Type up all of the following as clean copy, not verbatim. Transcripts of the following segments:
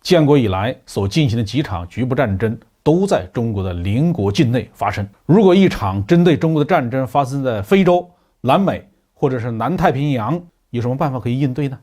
建国以来所进行的几场局部战争都在中国的邻国境内发生。如果一场针对中国的战争发生在非洲、南美或者是南太平洋，有什么办法可以应对呢？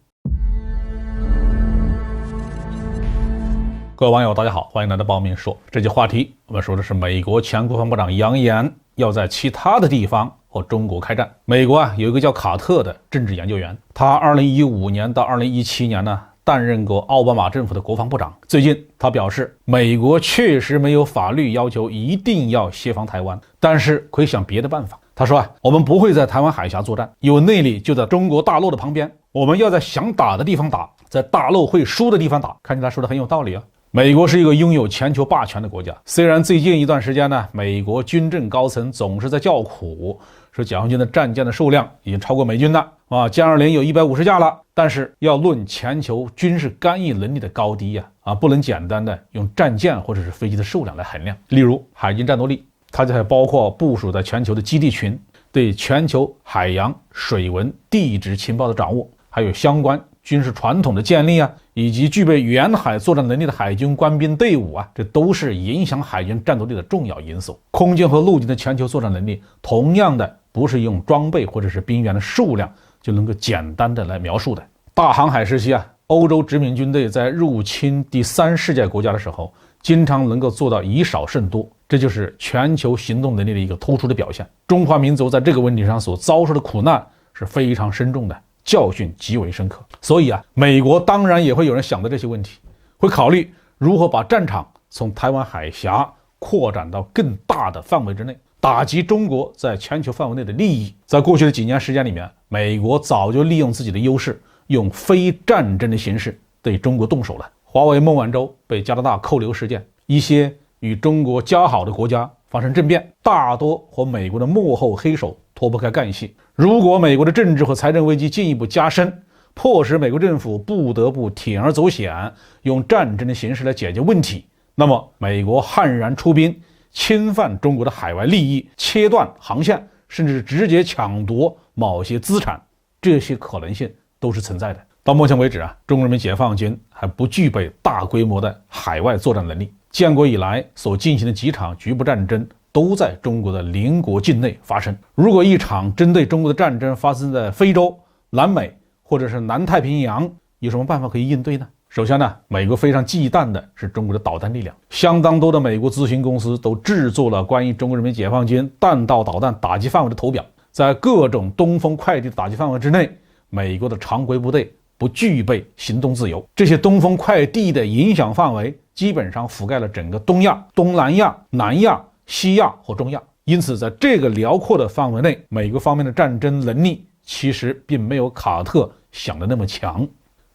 各位网友大家好，欢迎来到报明说。这节话题我们说的是美国前国防部长扬言要在其他的地方和中国开战。美国有一个叫卡特的政治研究员，他2015年到2017年呢担任过奥巴马政府的国防部长。最近他表示，美国确实没有法律要求一定要协防台湾，但是可以想别的办法。他说我们不会在台湾海峡作战，有内力就在中国大陆的旁边，我们要在想打的地方打，在大陆会输的地方打。看起来说的很有道理啊。美国是一个拥有全球霸权的国家，虽然最近一段时间呢，美国军政高层总是在叫苦，说解放军的战舰的数量已经超过美军了歼20有150架了，但是要论全球军事干预能力的高低不能简单的用战舰或者是飞机的数量来衡量。例如海军战斗力，它就还包括部署在全球的基地群，对全球海洋、水文、地质情报的掌握，还有相关军事传统的建立以及具备远海作战能力的海军官兵队伍这都是影响海军战斗力的重要因素。空军和陆军的全球作战能力，同样的不是用装备或者是兵员的数量就能够简单的来描述的。大航海时期欧洲殖民军队在入侵第三世界国家的时候，经常能够做到以少胜多，这就是全球行动能力的一个突出的表现。中华民族在这个问题上所遭受的苦难是非常深重的，教训极为深刻。所以美国当然也会有人想到这些问题，会考虑如何把战场从台湾海峡扩展到更大的范围之内，打击中国在全球范围内的利益。在过去的几年时间里面，美国早就利用自己的优势，用非战争的形式对中国动手了。华为孟晚舟被加拿大扣留事件，一些与中国交好的国家发生政变，大多和美国的幕后黑手脱不开干系。如果美国的政治和财政危机进一步加深，迫使美国政府不得不铤而走险，用战争的形式来解决问题，那么美国悍然出兵，侵犯中国的海外利益，切断航线，甚至直接抢夺某些资产，这些可能性都是存在的。到目前为止中国人民解放军还不具备大规模的海外作战能力。建国以来所进行的几场局部战争都在中国的邻国境内发生。如果一场针对中国的战争发生在非洲、南美或者是南太平洋，有什么办法可以应对呢？首先美国非常忌惮的是中国的导弹力量，相当多的美国咨询公司都制作了关于中国人民解放军弹道导弹打击范围的图表。在各种东风快递的打击范围之内，美国的常规部队不具备行动自由。这些东风快递的影响范围基本上覆盖了整个东亚、东南亚、南亚、西亚和中亚，因此在这个辽阔的范围内，美国方面的战争能力其实并没有卡特想的那么强。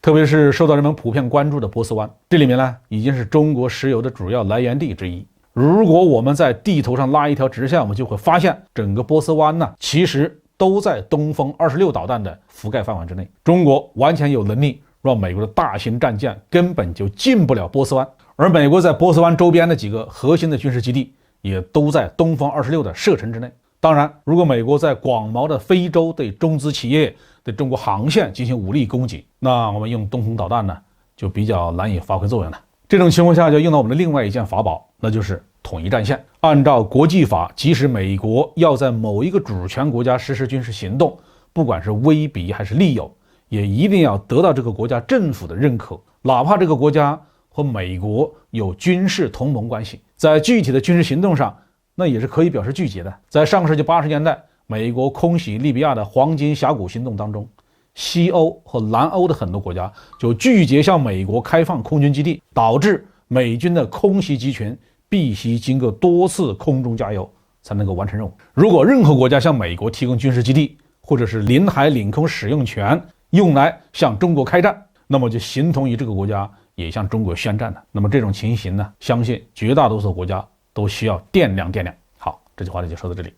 特别是受到人们普遍关注的波斯湾，这里面已经是中国石油的主要来源地之一。如果我们在地图上拉一条直线，我们就会发现整个波斯湾其实都在东风26导弹的覆盖范围之内。中国完全有能力让美国的大型战舰根本就进不了波斯湾，而美国在波斯湾周边的几个核心的军事基地也都在东风26的射程之内。当然，如果美国在广袤的非洲对中资企业、对中国航线进行武力攻击，那我们用东风导弹就比较难以发挥作用了。这种情况下就用到我们的另外一件法宝，那就是统一战线。按照国际法，即使美国要在某一个主权国家实施军事行动，不管是威逼还是利诱，也一定要得到这个国家政府的认可，哪怕这个国家和美国有军事同盟关系。在具体的军事行动上，那也是可以表示拒绝的。在上个世纪80年代，美国空袭利比亚的黄金峡谷行动当中，西欧和南欧的很多国家就拒绝向美国开放空军基地，导致美军的空袭机群必须经过多次空中加油才能够完成任务。如果任何国家向美国提供军事基地或者是领海领空使用权用来向中国开战，那么就形同于这个国家也向中国宣战了。那么这种情形相信绝大多数国家都需要掂量掂量。好，这句话就说到这里。